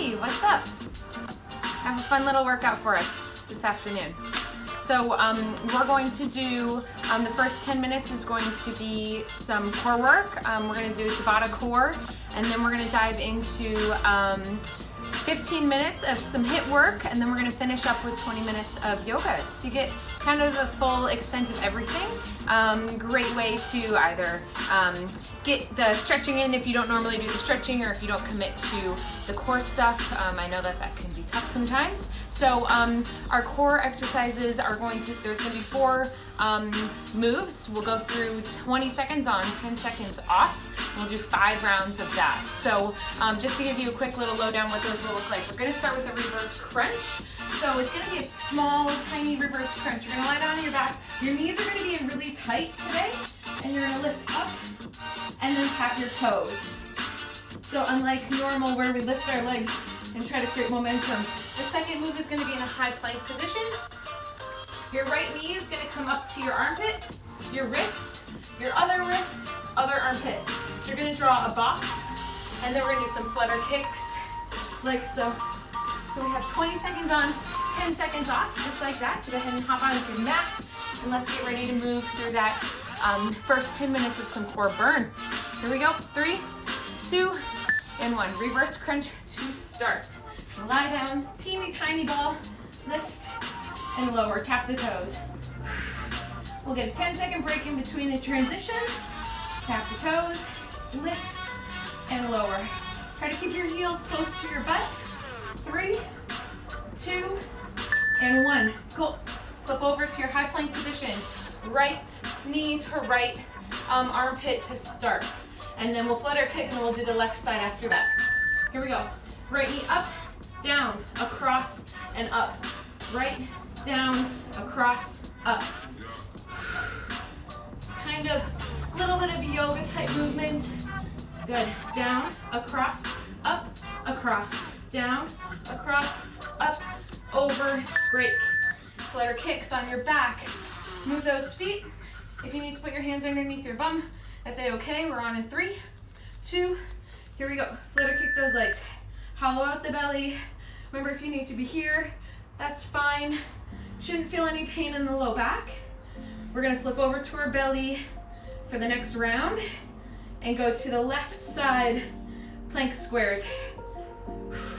Hey, what's up? I have a fun little workout for us this afternoon. So we're going to do, the first 10 minutes is going to be some core work. We're going to do Tabata core, and then we're going to dive into 15 minutes of some HIIT work, and then we're going to finish up with 20 minutes of yoga. So you get kind of the full extent of everything. Great way to either get the stretching in if you don't normally do the stretching, or if you don't commit to the core stuff. I know that can be tough sometimes. So our core exercises are there's going to be 4 moves. We'll go through 20 seconds on, 10 seconds off. We'll do 5 rounds of that. So just to give you a quick little lowdown what those will look like, we're going to start with a reverse crunch. So it's going to be a small, tiny reverse crunch. You're going to lie down on your back. Your knees are going to be in really tight today, and you're going to lift up and then tap your toes. So unlike normal where we lift our legs and try to create momentum, the second move is going to be in a high plank position. Your right knee is going to come up to your armpit, your wrist, your other wrist, other armpit. So you're going to draw a box, and then we're going to do some flutter kicks, like so. So we have 20 seconds on, 10 seconds off, just like that. So go ahead and hop onto your mat, and let's get ready to move through that first 10 minutes of some core burn. Here we go, 3, 2, and 1. Reverse crunch to start. Lie down, teeny tiny ball, lift and lower, tap the toes. We'll get a 10-second break in between the transition. Tap the toes, lift and lower. Try to keep your heels close to your butt. 3, 2, and 1. Cool. Flip over to your high plank position. Right knee to right armpit to start. And then we'll flutter kick, and we'll do the left side after that. Here we go. Right knee up, down, across, and up. Right, down, across, up. It's kind of a little bit of yoga type movement. Good. Down, across, up, across, down, across, up, over, break. Flutter kicks on your back. Move those feet. If you need to put your hands underneath your bum, that's a-okay. We're on in 3, 2, here we go. Flutter kick those legs. Hollow out the belly. Remember, if you need to be here, that's fine. Shouldn't feel any pain in the low back. We're gonna flip over to our belly for the next round and go to the left side plank squares.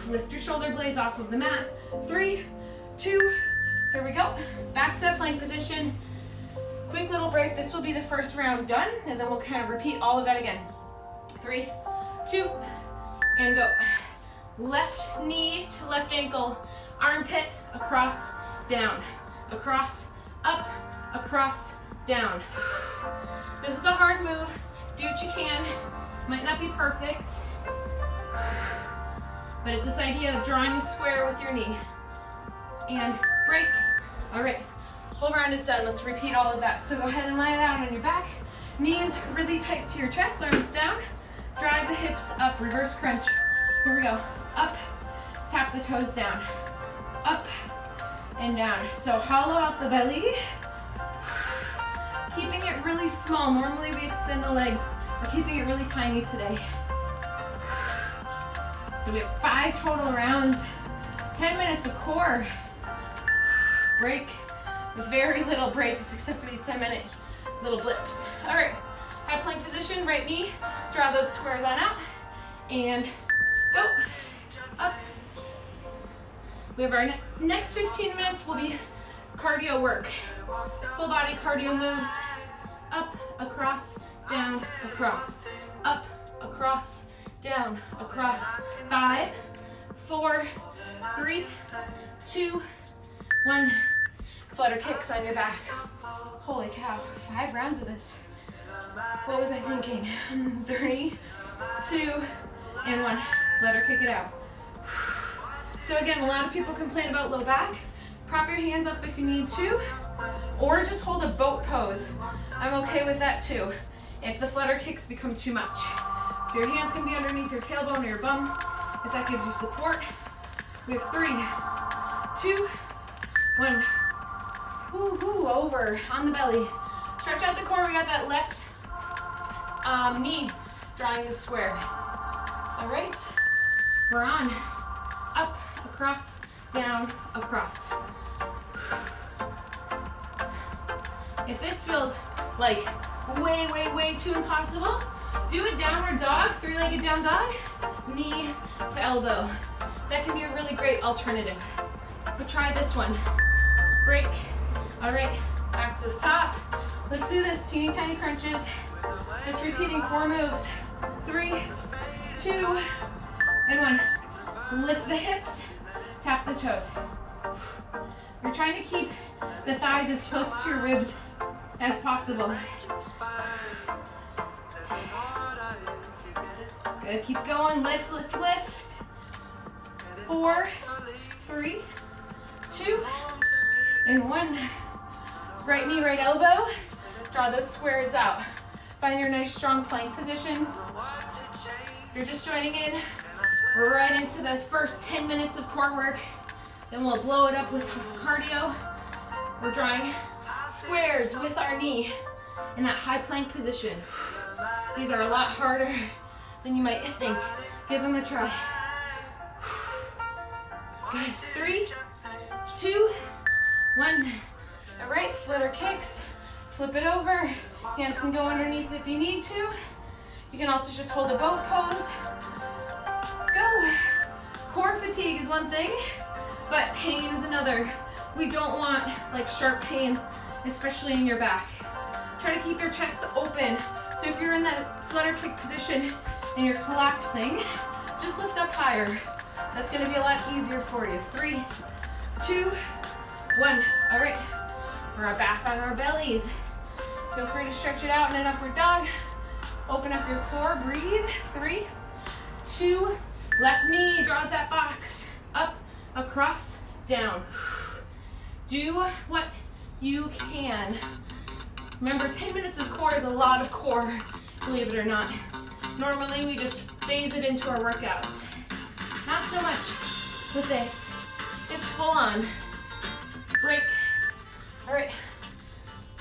Lift your shoulder blades off of the mat. 3, 2, here we go. Back to that plank position. Quick little break. This will be the first round done, and then we'll kind of repeat all of that again. 3, 2, and go. Left knee to left ankle, armpit, across, down, across, up, across, down. This is a hard move. Do what you can. Might not be perfect, but it's this idea of drawing a square with your knee. And break. All right. Whole round is done. Let's repeat all of that. So go ahead and lie down on your back. Knees really tight to your chest, arms down. Drive the hips up, reverse crunch. Here we go. Up, tap the toes down. Up and down. So hollow out the belly. Keeping it really small. Normally we extend the legs. We're keeping it really tiny today. So we have 5 total rounds. 10 minutes of core. Break. Very little breaks except for these 10-minute little blips. All right, high plank position, right knee, draw those squares on out, and go, up. We have our next 15 minutes will be cardio work. Full body cardio moves, up, across, down, across, up, across, down, across. 5, 4, 3, 2, 1. Flutter kicks on your back. Holy cow, 5 rounds of this. What was I thinking? 3, 2, and 1. Flutter kick it out. So again, a lot of people complain about low back. Prop your hands up if you need to, or just hold a boat pose. I'm okay with that too, if the flutter kicks become too much. So your hands can be underneath your tailbone or your bum, if that gives you support. We have 3, 2, 1. Woo-hoo, over on the belly. Stretch out the core. We got that left knee drawing the square. All right, we're on. up, across, down, across. If this feels like way too impossible, do a downward dog, three-legged down dog, knee to elbow. That can be a really great alternative. But try this one. Break. All right, back to the top. Let's do this, teeny tiny crunches. Just repeating 4 moves. 3, 2, and 1. Lift the hips, tap the toes. You're trying to keep the thighs as close to your ribs as possible. Good, keep going, lift, lift, lift. 4, 3, 2, and 1. Right knee, right elbow. Draw those squares out. Find your nice strong plank position. If you're just joining in, we're right into the first 10 minutes of core work. Then we'll blow it up with cardio. We're drawing squares with our knee in that high plank position. These are a lot harder than you might think. Give them a try. Good. 3, 2, 1. All right, flitter kicks. Flip it over. Hands can go underneath if you need to. You can also just hold a boat pose. Go. Core fatigue is one thing, but pain is another. We don't want like sharp pain, especially in your back. Try to keep your chest open. So if you're in that flutter kick position and you're collapsing, just lift up higher. That's gonna be a lot easier for you. 3, 2, 1. All right, we're back on our bellies. Feel free to stretch it out in an upward dog. Open up your core, breathe. 3, 2, left knee draws that box. Up, across, down. Do what you can. Remember, 10 minutes of core is a lot of core, believe it or not. Normally, we just phase it into our workouts. Not so much with this. It's full on. Break. All right,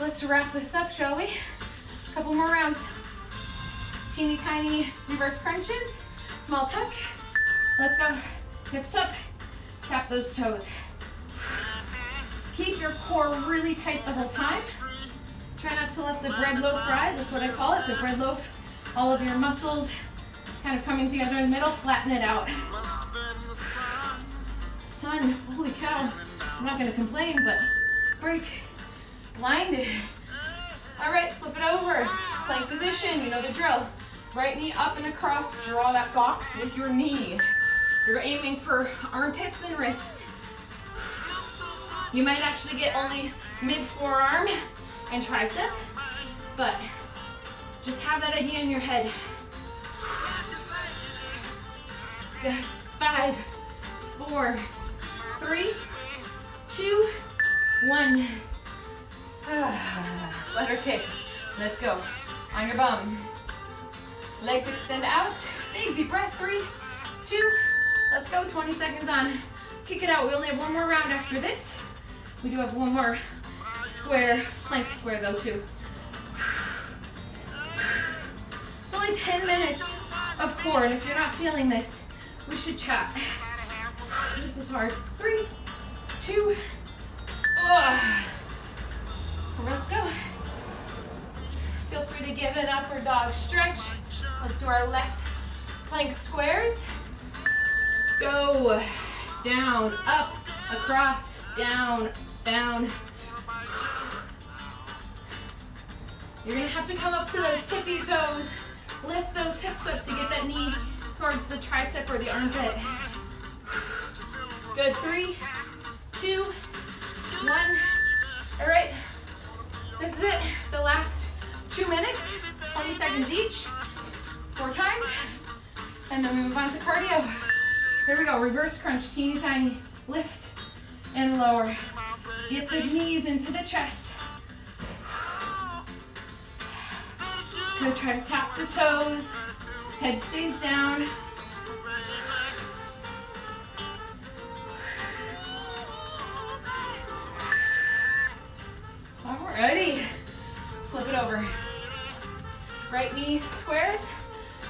let's wrap this up, shall we? A couple more rounds. Teeny tiny reverse crunches, small tuck. Let's go. Hips up, tap those toes. Keep your core really tight the whole time. Try not to let the bread loaf rise, that's what I call it, the bread loaf. All of your muscles kind of coming together in the middle, flatten it out. Sun, holy cow. I'm not gonna complain, but break. Blinded. All right, flip it over. Plank position, you know the drill. Right knee up and across, draw that box with your knee. You're aiming for armpits and wrists. You might actually get only mid-forearm and tricep, but just have that idea in your head. Good. 5, 4, 3, 2, 1. Flutter kicks. Let's go. On your bum. Legs extend out. Big deep breath. 3, 2. Let's go. 20 seconds on. Kick it out. We only have one more round after this. We do have one more square, plank square though too. It's only 10 minutes of core, and if you're not feeling this, we should chat. This is hard. 3, 2, let's go. Feel free to give it upward dog stretch. Let's do our left plank squares. Go. Down, up, across, down, down. You're gonna have to come up to those tippy toes. Lift those hips up to get that knee towards the tricep or the armpit. Good, 3, 2, 1. All right, this is it. The last 2 minutes, 20 seconds each, 4 times, and then we move on to cardio. Here we go, reverse crunch, teeny tiny, lift and lower. Get the knees into the chest. Good, try to tap the toes, head stays down. Alrighty, flip it over. Right knee squares.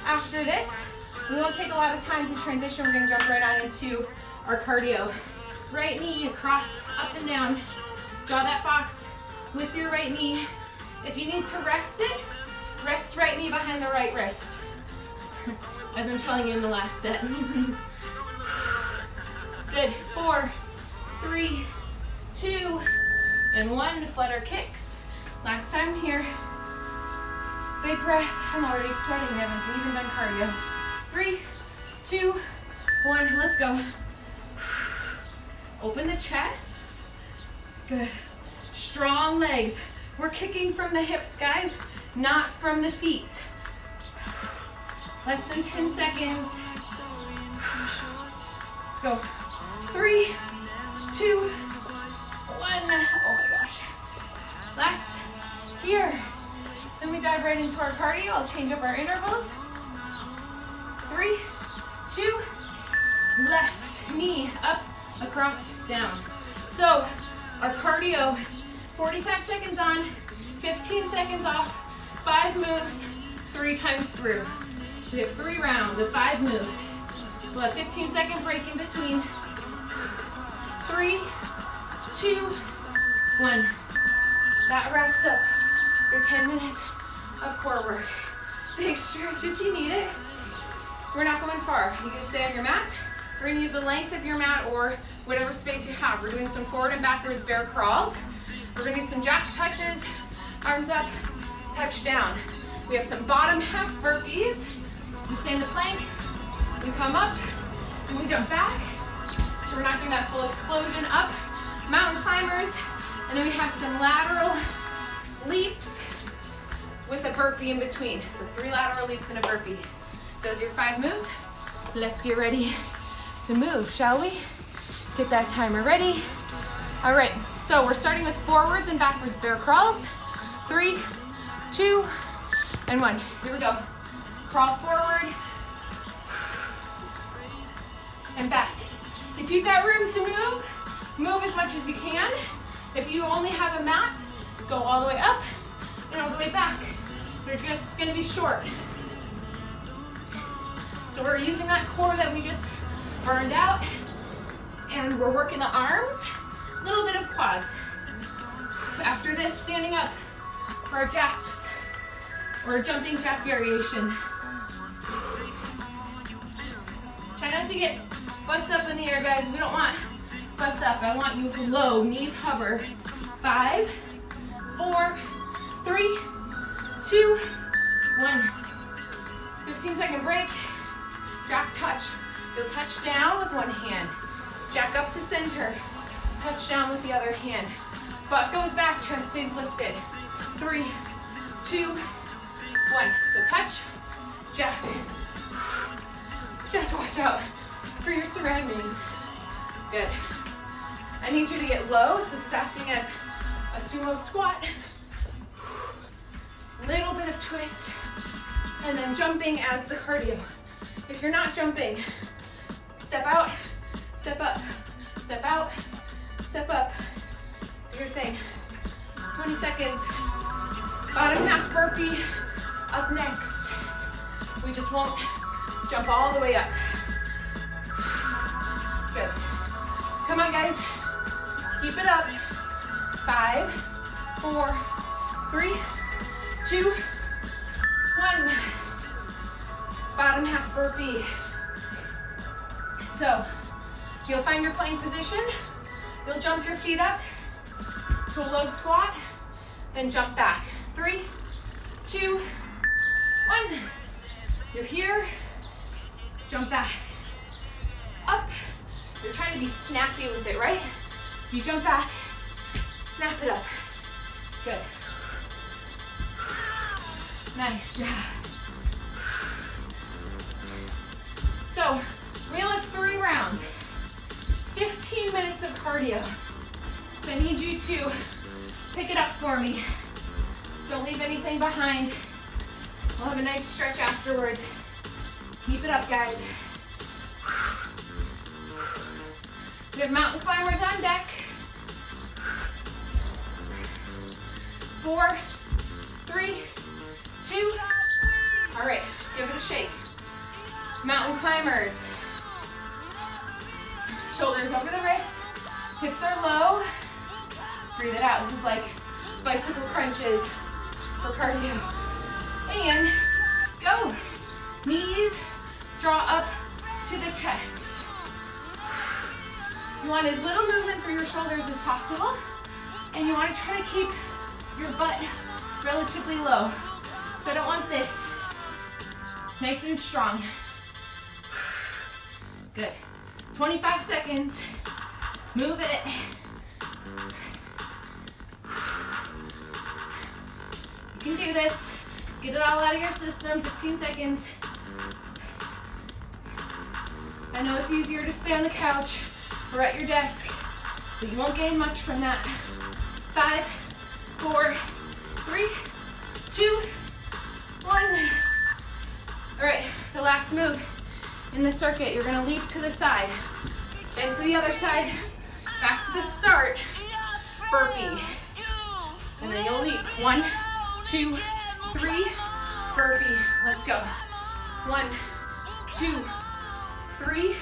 After this, we won't take a lot of time to transition. We're gonna jump right on into our cardio. Right knee across, up and down. Draw that box with your right knee. If you need to rest it, rest right knee behind the right wrist. As I'm telling you in the last set. Good, 4, 3, 2, and 1. Flutter kicks. Last time here. Big breath. I'm already sweating. I haven't even done cardio. 3, 2, 1. Let's go. Open the chest. Good. Strong legs. We're kicking from the hips, guys, not from the feet. Less than 10 seconds. Let's go. 3, 2, 1. Oh my gosh. Last here. So we dive right into our cardio. I'll change up our intervals. 3, 2, left knee up, across, down. So our cardio, 45 seconds on, 15 seconds off, 5 moves, 3 times through. So we have 3 rounds of 5 moves. We'll have 15-second break in between. 3, 2, 1. That wraps up your 10 minutes of core work. Big stretch if you need it. We're not going far. You can stay on your mat. We're gonna use the length of your mat or whatever space you have. We're doing some forward and backwards bear crawls. We're gonna do some jack touches, arms up, touch down. We have some bottom half burpees. We stay in the plank, we come up, and we jump back. So we're not doing that full explosion up. Mountain climbers, and then we have some lateral leaps with a burpee in between. So 3 lateral leaps and a burpee. Those are your 5 moves. Let's get ready to move, shall we? Get that timer ready. All right, so we're starting with forwards and backwards bear crawls. 3, 2, and 1. Here we go. Crawl forward and back. If you've got room to move, move as much as you can. If you only have a mat, go all the way up and all the way back. They're just gonna be short. So we're using that core that we just burned out, and we're working the arms, a little bit of quads. After this, standing up for our jacks, or a jumping jack variation. Try not to get butts up in the air, guys. We don't want butts up. I want you low, knees hover. 5, 4, 3, 2, 1. 15-second break. Jack touch. You'll touch down with one hand. Jack up to center. Touch down with the other hand. Butt goes back, chest stays lifted. 3, 2, 1. So touch, jack. Just watch out for your surroundings. Good. I need you to get low, so this is acting as a sumo squat. Little bit of twist, and then jumping adds the cardio. If you're not jumping, step out, step up, step out, step up. Do your thing. 20 seconds. Bottom half burpee up next. We just won't jump all the way up. Good. Come on, guys. Keep it up. 5, 4, 3, 2, 1. Bottom half burpee. So you'll find your plank position. You'll jump your feet up to a low squat, then jump back. 3, 2, 1. You're here. Jump back. Up. You're trying to be snappy with it, right? So you jump back, snap it up. Good. Nice job. So, wheel of 3 rounds. 15 minutes of cardio. So I need you to pick it up for me. Don't leave anything behind. We'll have a nice stretch afterwards. Keep it up, guys. We have mountain climbers on deck. 4, 3, 2. All right, give it a shake. Mountain climbers. Shoulders over the wrist, hips are low. Breathe it out. This is like bicycle crunches for cardio. And go. Knees draw up to the chest. You want as little movement through your shoulders as possible, and you want to try to keep your butt relatively low. So I don't want this. Nice and strong. Good. 25 seconds. Move it. You can do this. Get it all out of your system. 15 seconds. I know it's easier to stay on the couch or at your desk, but you won't gain much from that. 5, 4, 3, 2, 1. All right, the last move in the circuit, you're gonna leap to the side, then to the other side, back to the start, burpee. And then you'll leap. 1, 2, 3, burpee. Let's go. 1, 2, 3,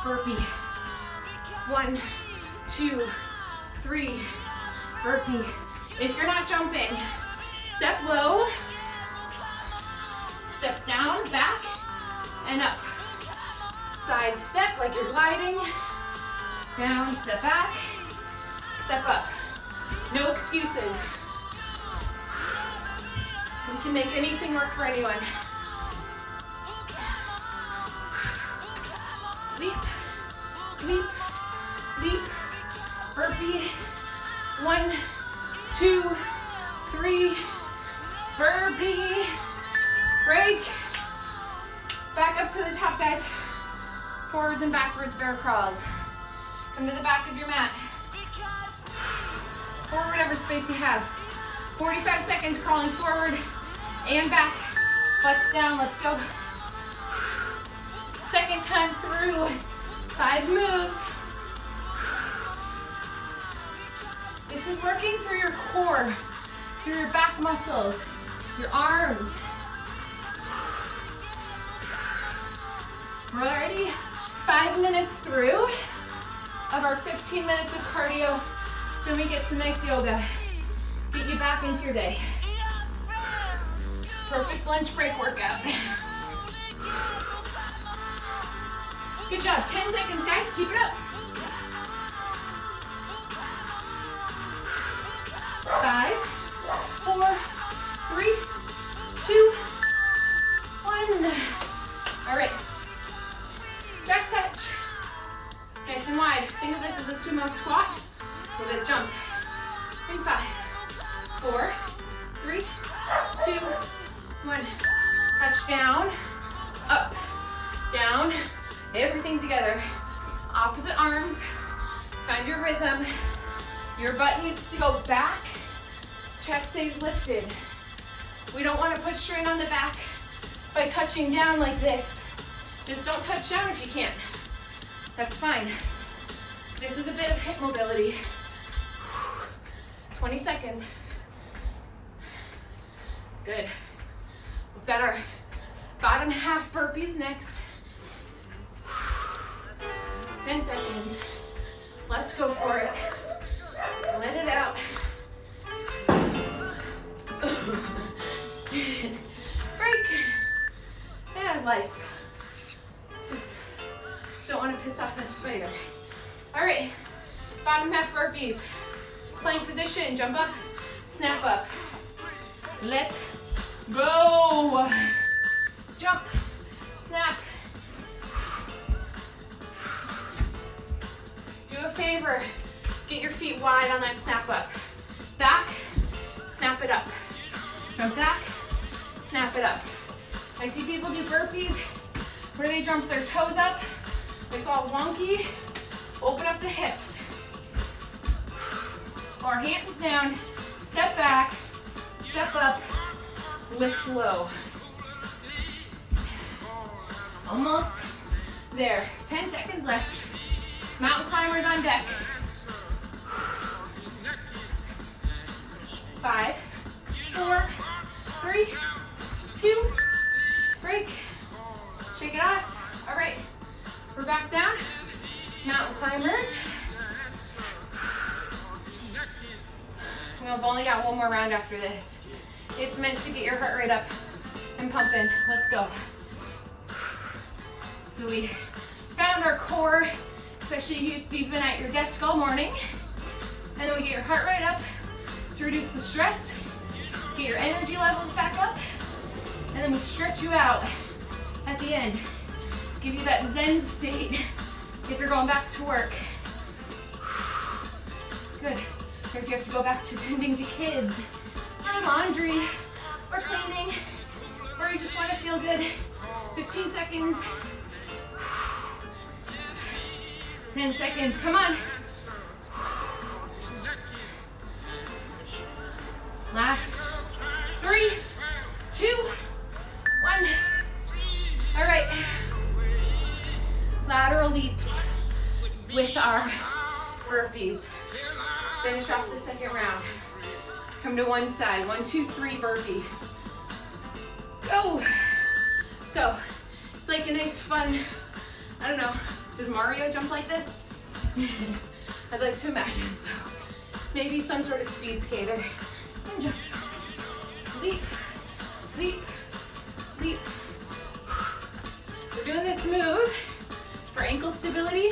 burpee. 1, 2, 3, burpee. If you're not jumping, step low, step down, back, and up. Side step like you're gliding. Down, step back, step up. No excuses. We can make anything work for anyone. Leap, leap, leap, burpee. 1, 2, 3, burpee. Break. Back up to the top, guys. Forwards and backwards bear crawls. Come to the back of your mat. Or whatever space you have. 45 seconds crawling forward and back. Butts down, let's go. Second time through. 5 moves. This is working through your core, through your back muscles, your arms. We're already 5 minutes through of our 15 minutes of cardio. Then we get some nice yoga. Get you back into your day. Perfect lunch break workout. Good job. 10 seconds, guys. Keep it up. 5, 4, 3, 2, 1. All right. Back touch. Nice and wide. Think of this as a sumo squat with a jump. In 5, 4, 3, 2, 1. Touch down, up, down, everything together. Opposite arms. Find your rhythm. Your butt needs to go back. Chest stays lifted. We don't want to put strain on the back by touching down like this. Just don't touch down if you can't. That's fine. This is a bit of hip mobility. 20 seconds. Good. We've got our bottom half burpees next. 10 seconds. Let's go for it. Let it out. Break. Yeah, life. Just don't want to piss off that spider. All right, bottom half burpees. Plank position, jump up, snap up. Let's go. Jump, snap. Do a favor, get your feet wide on that snap up. Back, snap it up. Jump back, snap it up. I see people do burpees where they jump their toes up. It's all wonky. Open up the hips. Or hands down, step back, step up, lift low. Almost there. 10 seconds left. Mountain climbers on deck. 5, 4, 3, 2, break. Shake it off. All right, we're back down. Mountain climbers. We've only got one more round after this. It's meant to get your heart rate up and pumping. Let's go. So we found our core, especially if you've been at your desk all morning. And then we get your heart rate up to reduce the stress, get your energy levels back up, and then we stretch you out at the end. Give you that Zen state if you're going back to work. Good. Or if you have to go back to tending to kids, or laundry, or cleaning, or you just want to feel good. 15 seconds. 10 seconds, come on. Last 3, 2, 1. All right. Lateral leaps with our burpees. Finish off the second round. Come to one side. 1, 2, 3 burpee. Go. So it's like a nice fun, I don't know, does Mario jump like this? I'd like to imagine so. Maybe some sort of speed skater. And jump. Leap, leap, leap. We're doing this move for ankle stability,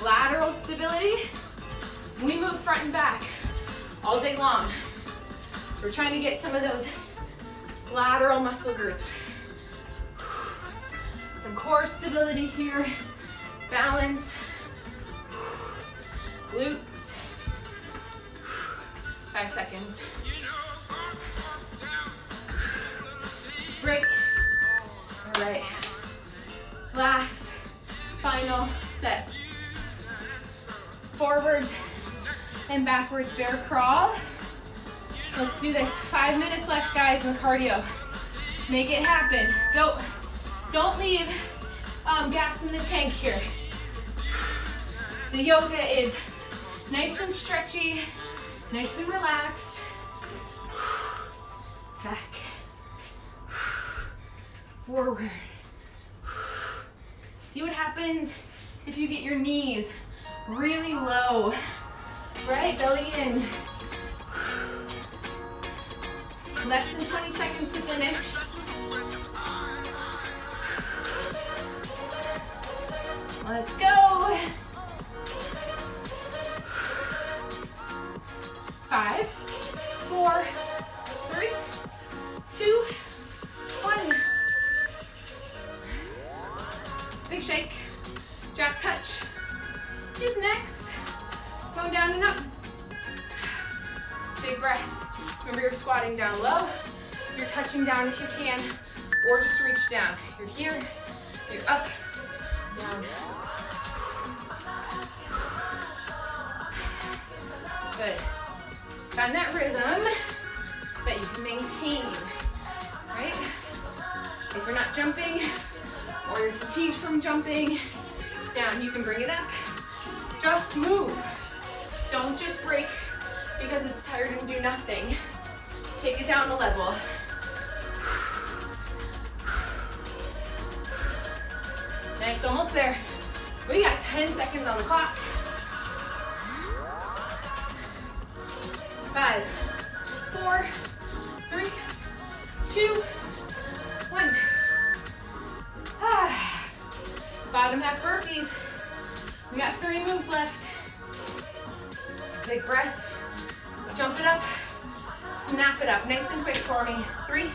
lateral stability. We move front and back all day long. So we're trying to get some of those lateral muscle groups. Some core stability here, balance, glutes. 5 seconds. Break. All right. Last, final set. Forwards and backwards bear crawl. Let's do this. 5 minutes left, guys, in cardio. Make it happen. Go. Don't leave gas in the tank here. The yoga is nice and stretchy, nice and relaxed. Back. Forward. See what happens if you get your knees really low, right? Belly in. Less than 20 seconds to finish. Let's go. 5, 4, 3, 2, 1. Big shake. Jack touch is next. Going down and up. Big breath. Remember, you're squatting down low. You're touching down if you can, or just reach down. You're here, you're up, down. Good. Find that rhythm that you can maintain, right? If you're not jumping, or you're fatigued from jumping, down, you can bring it up. Just move. Don't just break because it's tired and do nothing. Take it down a level. Next, almost there. We got 10 seconds on the clock. 5, 4, 3, 2, 1. Bottom half burpees. We got 3 moves left. Big breath. Jump it up. Snap it up. Nice and quick for me. 3,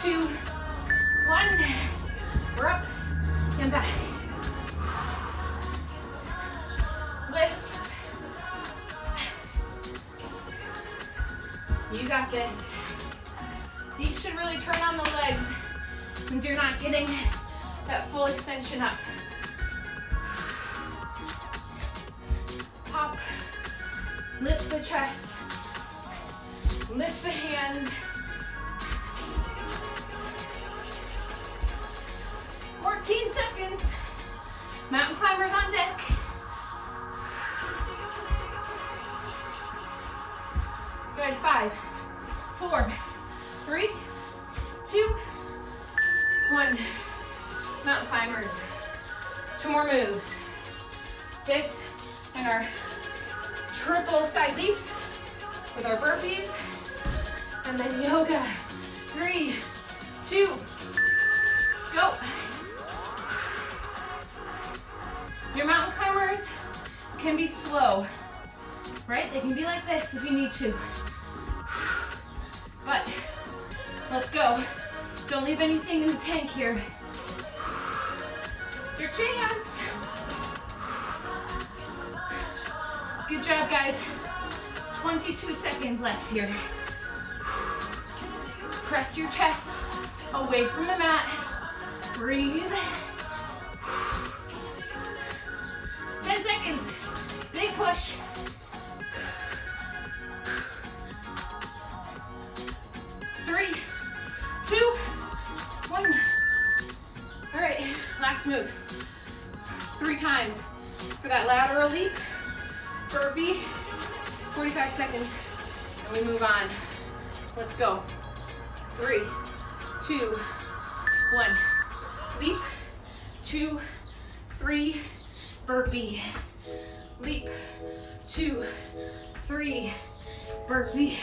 2, 1. We're up and back. Lift. You got this. You should really turn on the legs since you're not getting that full extension up. Pop. Lift the chest. Lift the hands. 14 seconds. Mountain climbers on deck. Good. 5, 4, 3, 2, 1. Mountain climbers. 2 more moves. This and our triple side leaps with our burpees. And then yoga. 3, 2, go. Your mountain climbers can be slow, right? They can be like this if you need to. But let's go. Don't leave anything in the tank here. It's your chance. Good job, guys. 22 seconds left here. Press your chest away from the mat. Breathe. 10 seconds. Big push. 3, 2, 1. All right, last move. 3 times for that lateral leap. Burpee. 45 seconds. And we move on. Let's go. 3, 2, 1. Leap. 2, 3. Burpee. Leap. 2, 3. Burpee.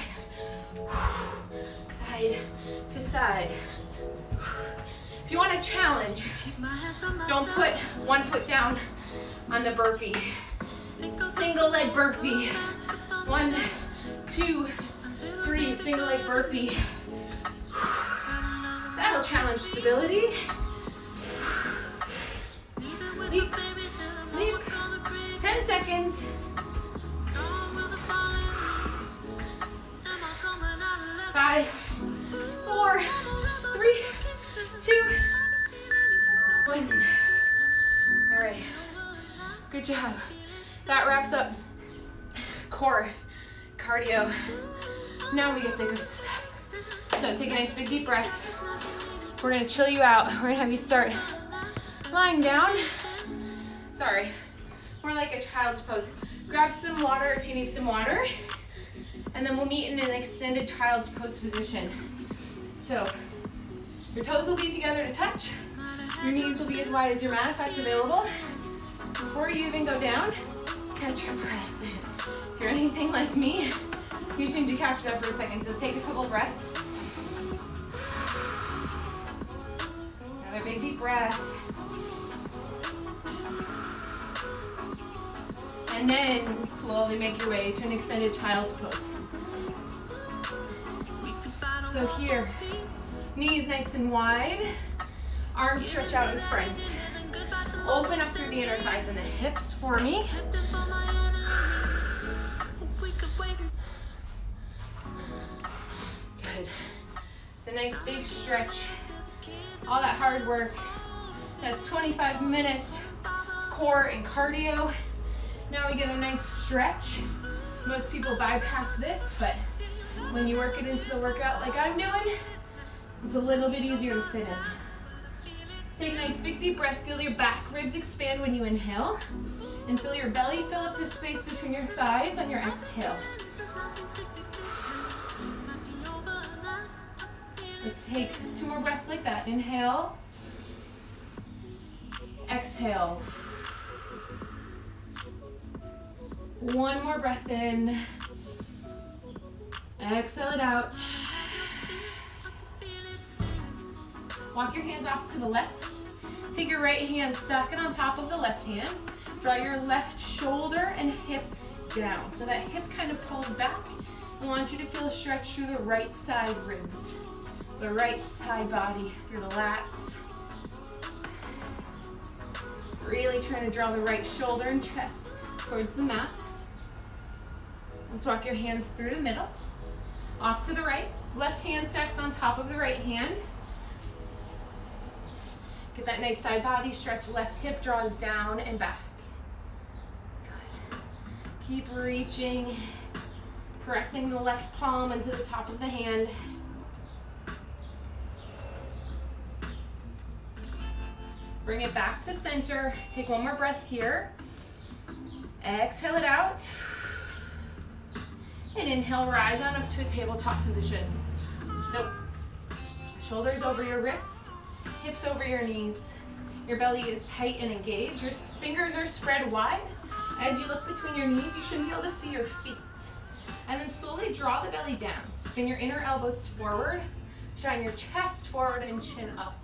Side to side. If you want a challenge, don't put one foot down on the burpee. Single leg burpee. 1, 2, 3. Single leg burpee. That'll challenge stability. Leap, leap. 10 seconds. 5, 4, 3, 2, 1. All right. Good job. That wraps up core cardio. Now we get the good stuff. So take a nice big deep breath. We're gonna chill you out. We're gonna have you start lying down. Sorry, more like a child's pose. Grab some water if you need some water. And then we'll meet in an extended child's pose position. So your toes will be together to touch. Your knees will be as wide as your mat if that's available. Before you even go down, catch your breath. If you're anything like me, you just need to capture that for a second. So take a couple breaths. Another big deep breath. And then slowly make your way to an extended child's pose. So here, knees nice and wide, arms stretch out in front. Open up through the inner thighs and the hips for me. Good. It's a nice big stretch. All that hard work. That's 25 minutes, core and cardio. Now we get a nice stretch. Most people bypass this, but when you work it into the workout like I'm doing, it's a little bit easier to fit in. Take a nice big deep breath. Feel your back ribs expand when you inhale. And feel your belly fill up the space between your thighs on your exhale. Let's take 2 more breaths like that. Inhale. Exhale. 1 more breath in. Exhale it out. Walk your hands off to the left. Take your right hand, stack it on top of the left hand. Draw your left shoulder and hip down. So that hip kind of pulls back. I want you to feel a stretch through the right side ribs, the right side body, through the lats. Really trying to draw the right shoulder and chest towards the mat. Let's walk your hands through the middle. Off to the right. Left hand stacks on top of the right hand. Get that nice side body stretch. Left hip draws down and back. Good. Keep reaching. Pressing the left palm into the top of the hand. Bring it back to center. Take 1 more breath here. Exhale it out. And inhale, rise on up to a tabletop position. So, shoulders over your wrists, hips over your knees. Your belly is tight and engaged. Your fingers are spread wide. As you look between your knees, you should be able to see your feet. And then slowly draw the belly down. Spin your inner elbows forward. Shine your chest forward and chin up.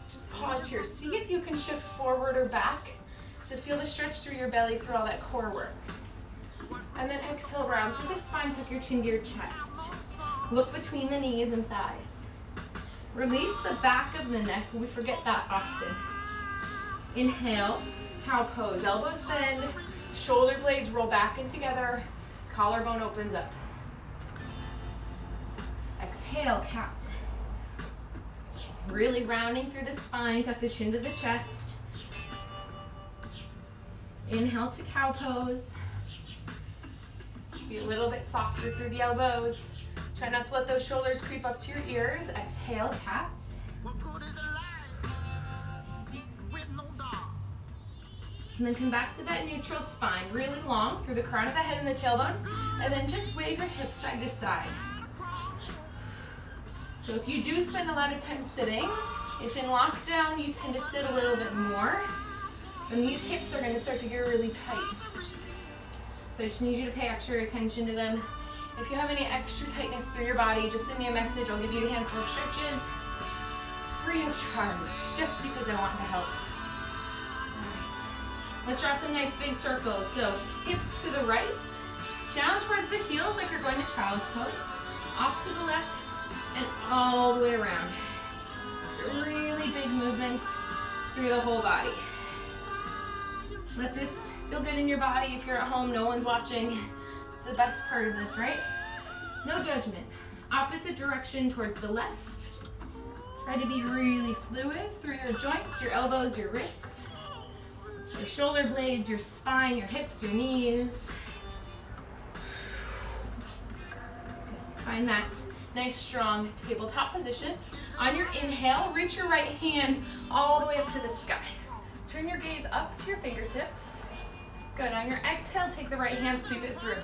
Just pause here. See if you can shift forward or back to feel the stretch through your belly through all that core work. And then exhale, round through the spine, tuck your chin to your chest. Look between the knees and thighs. Release the back of the neck. We forget that often. Inhale, cow pose. Elbows bend, shoulder blades roll back and together, collarbone opens up. Exhale, cat. Really rounding through the spine, tuck the chin to the chest. Inhale to cow pose. Be a little bit softer through the elbows. Try not to let those shoulders creep up to your ears. Exhale, cat. And then come back to that neutral spine, really long through the crown of the head and the tailbone, and then just wave your hips side to side. So if you do spend a lot of time sitting, if in lockdown you tend to sit a little bit more, then these hips are going to start to get really tight. So I just need you to pay extra attention to them. If you have any extra tightness through your body, just send me a message. I'll give you a handful of stretches, free of charge, just because I want to help. Let's draw some nice big circles. So hips to the right, down towards the heels like you're going to child's pose, off to the left, and all the way around. So really big movements through the whole body. Let this feel good in your body. If you're at home, no one's watching. It's the best part of this, right? No judgment. Opposite direction towards the left. Try to be really fluid through your joints, your elbows, your wrists, your shoulder blades, your spine, your hips, your knees. Find that nice, strong tabletop position. On your inhale, reach your right hand all the way up to the sky. Turn your gaze up to your fingertips. Good. On your exhale, take the right hand, sweep it through.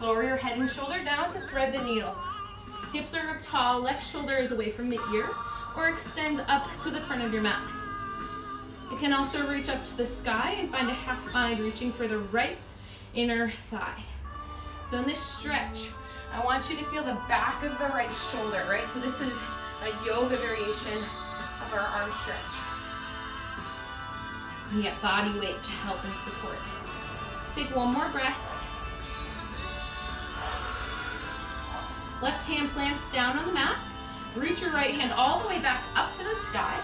Lower your head and shoulder down to thread the needle. Hips are up tall, left shoulder is away from the ear, or extend up to the front of your mat. You can also reach up to the sky and find a half bind reaching for the right inner thigh. So in this stretch, I want you to feel the back of the right shoulder, right? So this is a yoga variation of our arm stretch. You get body weight to help and support. Take one more breath. Left hand plants down on the mat. Reach your right hand all the way back up to the sky.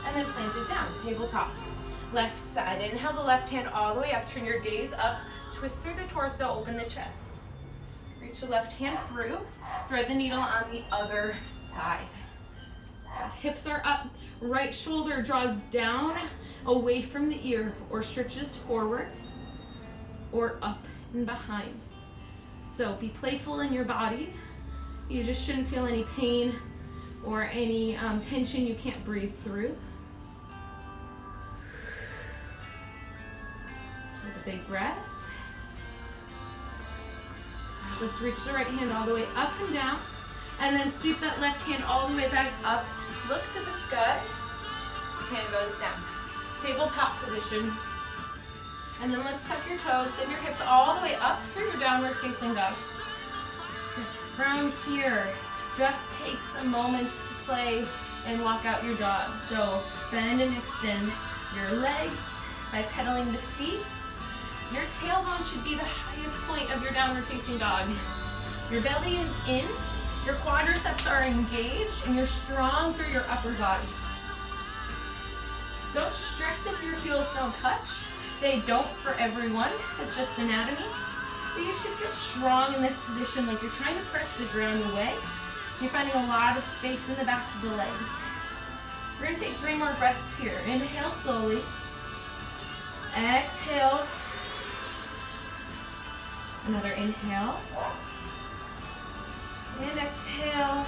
And then plant it down, tabletop. Left side, inhale the left hand all the way up. Turn your gaze up. Twist through the torso, open the chest. Reach the left hand through. Thread the needle on the other side. Hips are up. Right shoulder draws down away from the ear or stretches forward or up and behind. So be playful in your body. You just shouldn't feel any pain or any tension you can't breathe through. Take a big breath. Let's reach the right hand all the way up and down, and then sweep that left hand all the way back up. Look to the sky. Hand goes down. Tabletop position. And then let's tuck your toes, send your hips all the way up for your downward facing dog. From here, just take some moments to play and walk out your dog. So bend and extend your legs by pedaling the feet. Your tailbone should be the highest point of your downward facing dog. Your belly is in, your quadriceps are engaged, and you're strong through your upper body. Don't stress if your heels don't touch. They don't for everyone. It's just anatomy. But you should feel strong in this position, like you're trying to press the ground away. You're finding a lot of space in the backs of the legs. We're going to take 3 more breaths here. Inhale slowly. Exhale. Another inhale. And exhale.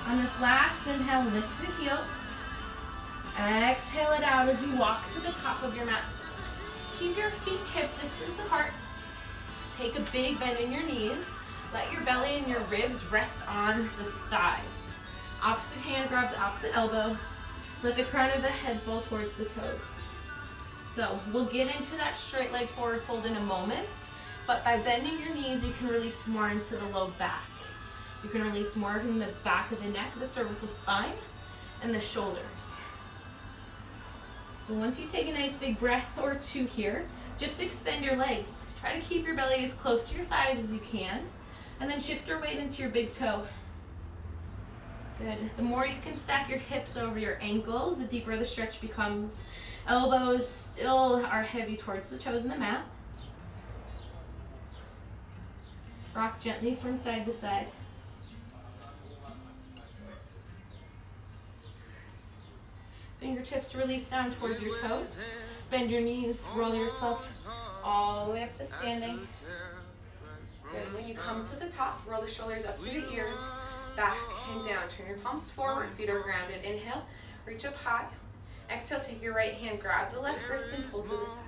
On this last inhale, lift the heels. Exhale it out as you walk to the top of your mat. Keep your feet hip distance apart. Take a big bend in your knees. Let your belly and your ribs rest on the thighs. Opposite hand grabs opposite elbow. Let the crown of the head fall towards the toes. So we'll get into that straight leg forward fold in a moment, but by bending your knees, you can release more into the low back. You can release more in the back of the neck, the cervical spine, and the shoulders. So once you take a nice big breath or two here, just extend your legs. Try to keep your belly as close to your thighs as you can, and then shift your weight into your big toe. Good. The more you can stack your hips over your ankles, the deeper the stretch becomes. Elbows still are heavy towards the toes in the mat. Rock gently from side to side. Fingertips release down towards your toes. Bend your knees, roll yourself all the way up to standing. Good. When you come to the top, roll the shoulders up to the ears, back and down. Turn your palms forward, feet are grounded. Inhale, reach up high. Exhale, take your right hand, grab the left wrist and pull to the side.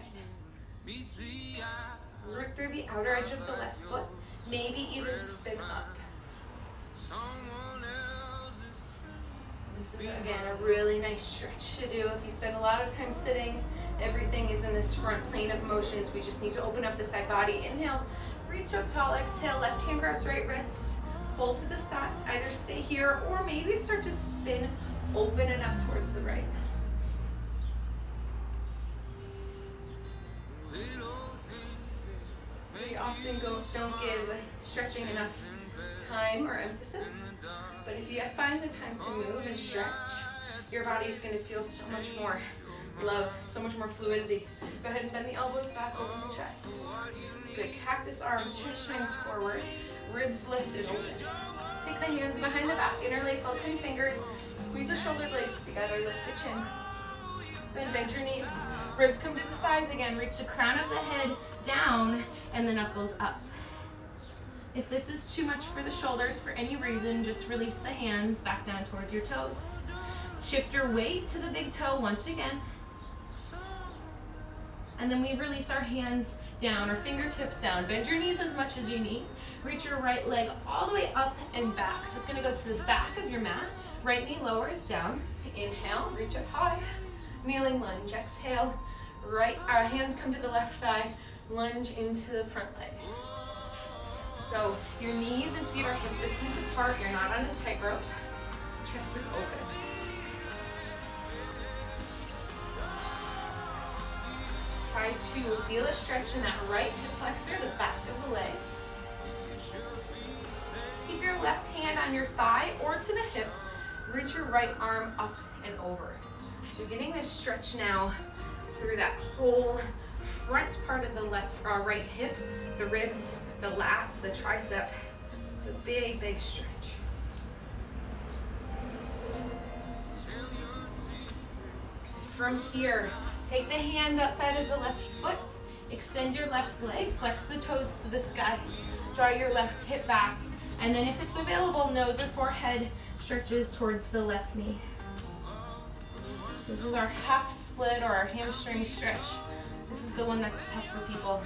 Work through the outer edge of the left foot, maybe even spin up. This is, again, a really nice stretch to do. If you spend a lot of time sitting, everything is in this front plane of motions. We just need to open up the side body. Inhale, reach up tall. Exhale, left hand grabs right wrist. Pull to the side. Either stay here or maybe start to spin open and up towards the right. We often don't give stretching enough time or emphasis, but if you find the time to move and stretch, your body is going to feel so much more love, so much more fluidity. Go ahead and bend the elbows back, open the chest. Good. Cactus arms, chest shines forward, ribs lifted open. Take the hands behind the back, interlace all 10 fingers, squeeze the shoulder blades together, lift the chin. Then bend your knees, ribs come to the thighs again, reach the crown of the head down and the knuckles up. If this is too much for the shoulders for any reason, just release the hands back down towards your toes. Shift your weight to the big toe once again. And then we release our hands down, our fingertips down. Bend your knees as much as you need. Reach your right leg all the way up and back. So it's going to go to the back of your mat. Right knee lowers down. Inhale, reach up high. Kneeling lunge. Exhale, hands come to the left thigh. Lunge into the front leg. So your knees and feet are hip distance apart. You're not on a tightrope. Chest is open. Try to feel a stretch in that right hip flexor, the back of the leg. Keep your left hand on your thigh or to the hip. Reach your right arm up and over. So getting this stretch now through that whole front part of the right hip, the ribs, the lats, the tricep. So big, big stretch. From here, take the hands outside of the left foot, extend your left leg, flex the toes to the sky, draw your left hip back, and then if it's available, nose or forehead stretches towards the left knee. So this is our half split or our hamstring stretch. This is the one that's tough for people.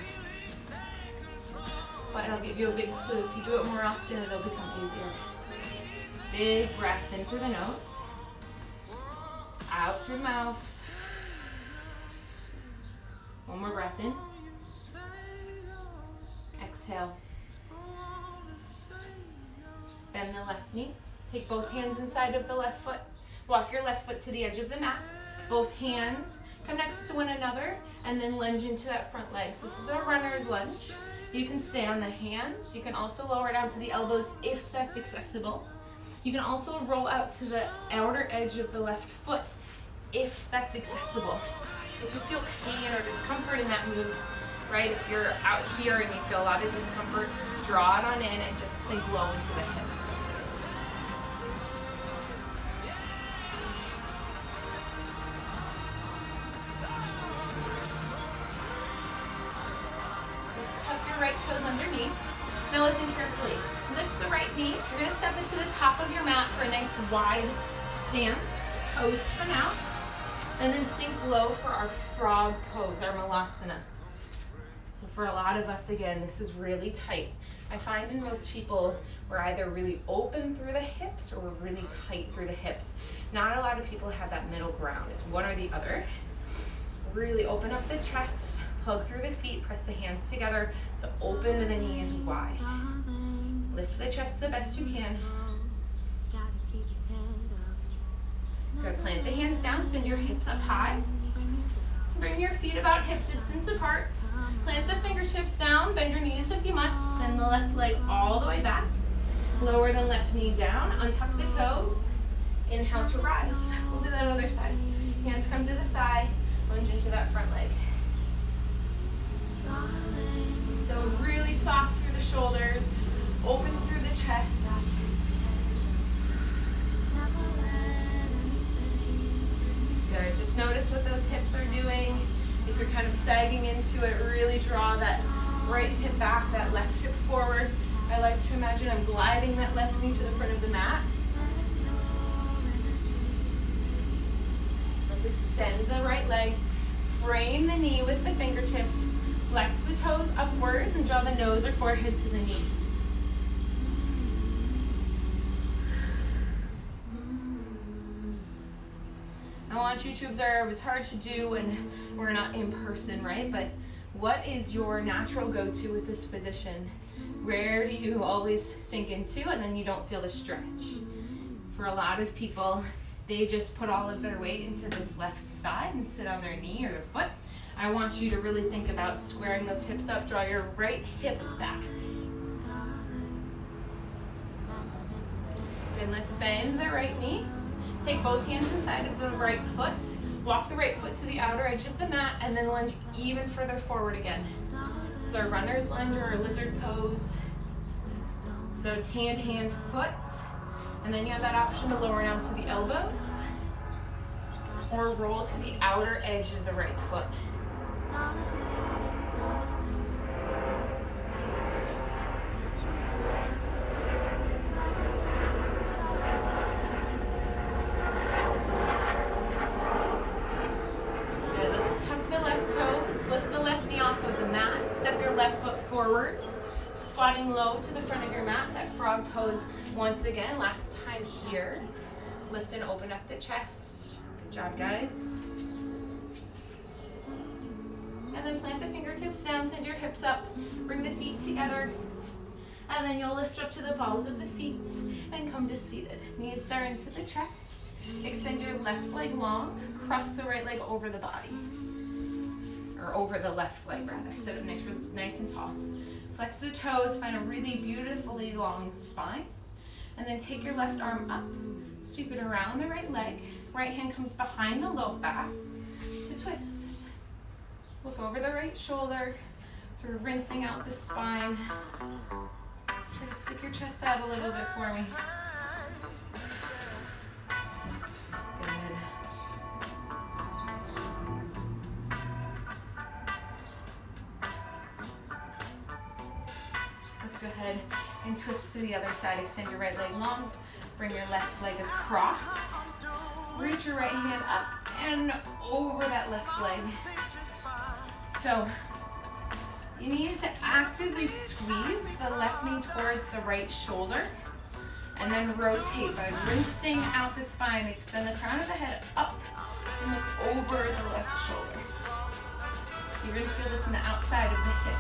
But I'll give you a big clue. If you do it more often, it'll become easier. Big breath in through the nose, out through the mouth. One more breath in. Exhale. Bend the left knee. Take both hands inside of the left foot. Walk your left foot to the edge of the mat. Both hands come next to one another and then lunge into that front leg. So this is a runner's lunge. You can stay on the hands. You can also lower down to the elbows if that's accessible. You can also roll out to the outer edge of the left foot if that's accessible. If you feel pain or discomfort in that move, right, if you're out here and you feel a lot of discomfort, draw it on in and just sink low into the hips. Let's tuck your right toes underneath. Now listen carefully. Lift the right knee. You're going to step into the top of your mat for a nice wide stance. Toes turn out. And then sink low for our frog pose, our malasana. So for a lot of us, again, this is really tight. I find in most people, we're either really open through the hips or we're really tight through the hips. Not a lot of people have that middle ground. It's one or the other. Really open up the chest, plug through the feet, press the hands together to open the knees wide. Lift the chest the best you can. Good, plant the hands down, send your hips up high. Bring your feet about hip distance apart. Plant the fingertips down, bend your knees if you must. Send the left leg all the way back. Lower the left knee down, untuck the toes. Inhale to rise. We'll do that on the other side. Hands come to the thigh, lunge into that front leg. So really soft through the shoulders, open through the chest. Good, just notice what those hips are doing. If you're kind of sagging into it, really draw that right hip back, that left hip forward. I like to imagine I'm gliding that left knee to the front of the mat. Let's extend the right leg, frame the knee with the fingertips, flex the toes upwards and draw the nose or forehead to the knee. I want you to observe, it's hard to do when we're not in person, right? But what is your natural go-to with this position? Where do you always sink into and then you don't feel the stretch? For a lot of people, they just put all of their weight into this left side and sit on their knee or their foot. I want you to really think about squaring those hips up, draw your right hip back. Then let's bend the right knee. Take both hands inside of the right foot. Walk the right foot to the outer edge of the mat and then lunge even further forward again. So runner's lunge or lizard pose. So it's hand, hand, foot. And then you have that option to lower down to the elbows or roll to the outer edge of the right foot. Forward, squatting low to the front of your mat, that frog pose once again, last time here. Lift and open up the chest. Good job, guys. And then plant the fingertips down, send your hips up, bring the feet together, and then you'll lift up to the balls of the feet and come to seated. Knees are into the chest. Extend your left leg long, cross the right leg over the body. Or over the left leg rather. Sit up nice and tall. Flex the toes, find a really beautifully long spine. And then take your left arm up, sweep it around the right leg. Right hand comes behind the low back to twist. Look over the right shoulder, sort of rinsing out the spine. Try to stick your chest out a little bit for me. Good. Go ahead and twist to the other side. Extend your right leg long. Bring your left leg across. Reach your right hand up and over that left leg. So you need to actively squeeze the left knee towards the right shoulder and then rotate by rinsing out the spine. Extend the crown of the head up and look over the left shoulder. So you're going to feel this on the outside of the hip.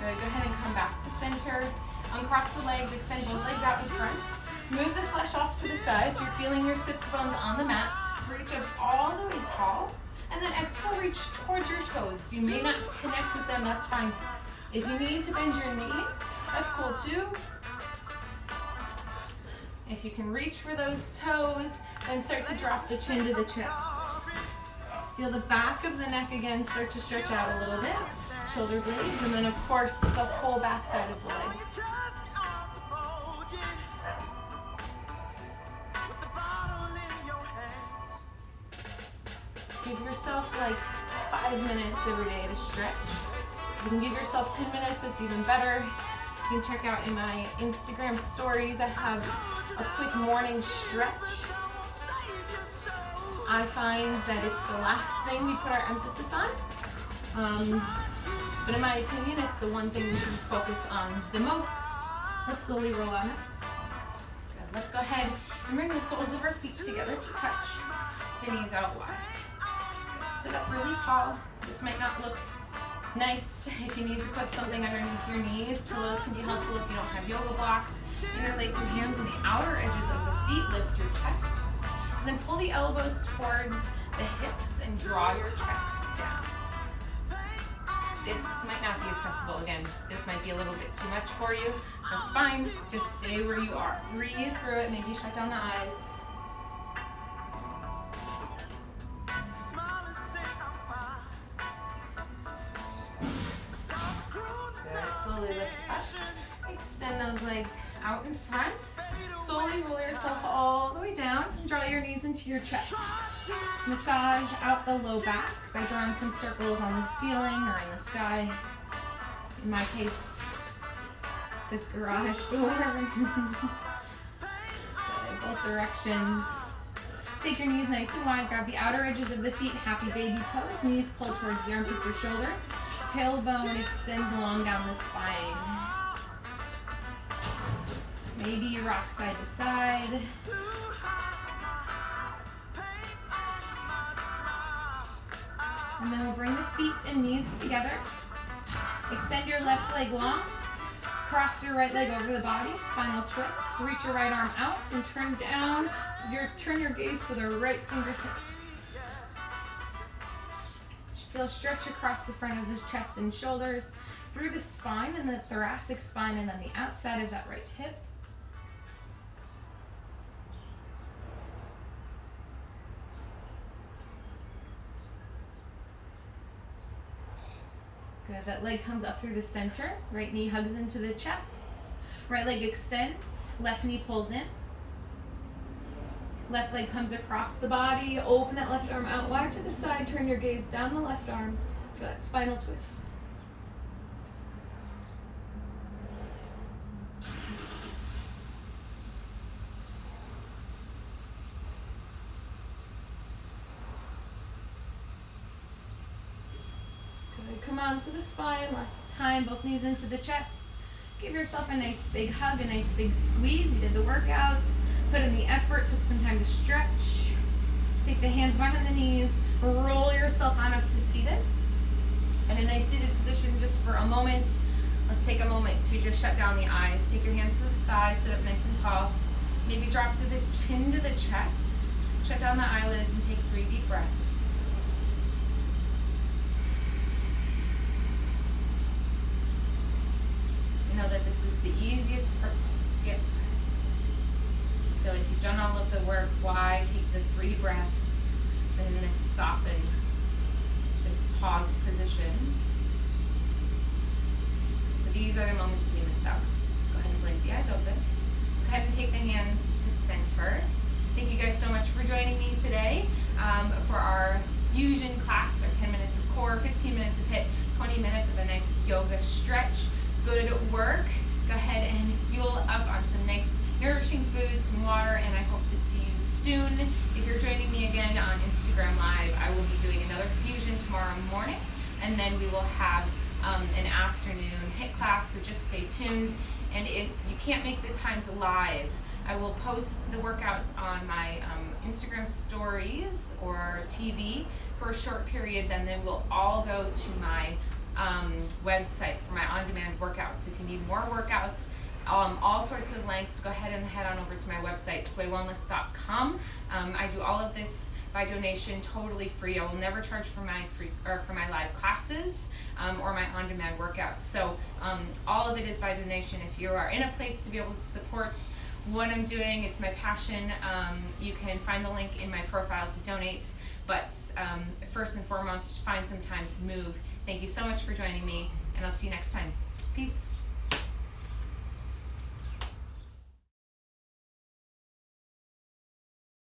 Good. Go ahead and come back to center. Uncross the legs, extend both legs out in front. Move the flesh off to the side so you're feeling your sits bones on the mat. Reach up all the way tall. And then exhale, reach towards your toes. You may not connect with them, that's fine. If you need to bend your knees, that's cool too. If you can reach for those toes, then start to drop the chin to the chest. Feel the back of the neck again start to stretch out a little bit. Shoulder blades, and then of course the whole back side of the legs. Give yourself like 5 minutes every day to stretch. You can give yourself 10 minutes, it's even better. You can check out in my Instagram stories, I have a quick morning stretch. I find that it's the last thing we put our emphasis on. But in my opinion, it's the one thing we should focus on the most. Let's slowly roll on it. Good. Let's go ahead and bring the soles of our feet together to touch the knees out wide. Good. Sit up really tall. This might not look nice if you need to put something underneath your knees. Pillows can be helpful if you don't have yoga blocks. Interlace your hands in the outer edges of the feet. Lift your chest. And then pull the elbows towards the hips and draw your chest down. This might not be accessible. Again, this might be a little bit too much for you. That's fine. Just stay where you are. Breathe through it. Maybe shut down the eyes. Good. Slowly lift up. Extend those legs out in front. Slowly roll yourself all the way down. Draw your knees into your chest. Massage out the low back by drawing some circles on the ceiling or in the sky. In my case, it's the garage door. Good. Both directions. Take your knees nice and wide. Grab the outer edges of the feet. Happy baby pose. Knees pull towards the armpits or shoulders. Tailbone extends long down the spine. Maybe you rock side to side. And then we'll bring the feet and knees together. Extend your left leg long. Cross your right leg over the body. Spinal twist. Reach your right arm out and turn down. Turn your gaze to the right fingertips. Feel stretch across the front of the chest and shoulders, through the spine and the thoracic spine, and then the outside of that right hip. Good. That leg comes up through the center. Right knee hugs into the chest. Right leg extends. Left knee pulls in. Left leg comes across the body. Open that left arm out wide to the side. Turn your gaze down the left arm for that spinal twist. Come on to the spine, last time, both knees into the chest. Give yourself a nice big hug, a nice big squeeze. You did the workouts, put in the effort, took some time to stretch. Take the hands behind the knees, roll yourself on up to seated. In a nice seated position just for a moment. Let's take a moment to just shut down the eyes. Take your hands to the thighs, sit up nice and tall. Maybe drop to the chin to the chest. Shut down the eyelids and take 3 deep breaths. Know that this is the easiest part to skip. I feel like you've done all of the work. Why take the 3 breaths, then this stop and this paused position? But these are the moments we miss out. Go ahead and blink the eyes open. Let's go ahead and take the hands to center. Thank you guys so much for joining me today for our fusion class, our 10 minutes of core, 15 minutes of HIIT, 20 minutes of a nice yoga stretch. Good work. Go ahead and fuel up on some nice nourishing food, some water, and I hope to see you soon. If you're joining me again on Instagram Live, I will be doing another fusion tomorrow morning, and then we will have an afternoon HIIT class, so just stay tuned. And if you can't make the times live, I will post the workouts on my Instagram stories or TV for a short period, then they will all go to my website for my on-demand workouts. If you need more workouts, all sorts of lengths, go ahead and head on over to my website, swayWellness.com. I do all of this by donation, totally free. I will never charge for my live classes or my on-demand workouts. So all of it is by donation. If you are in a place to be able to support what I'm doing, it's my passion. You can find the link in my profile to donate. But first and foremost, find some time to move. Thank you so much for joining me, and I'll see you next time. Peace.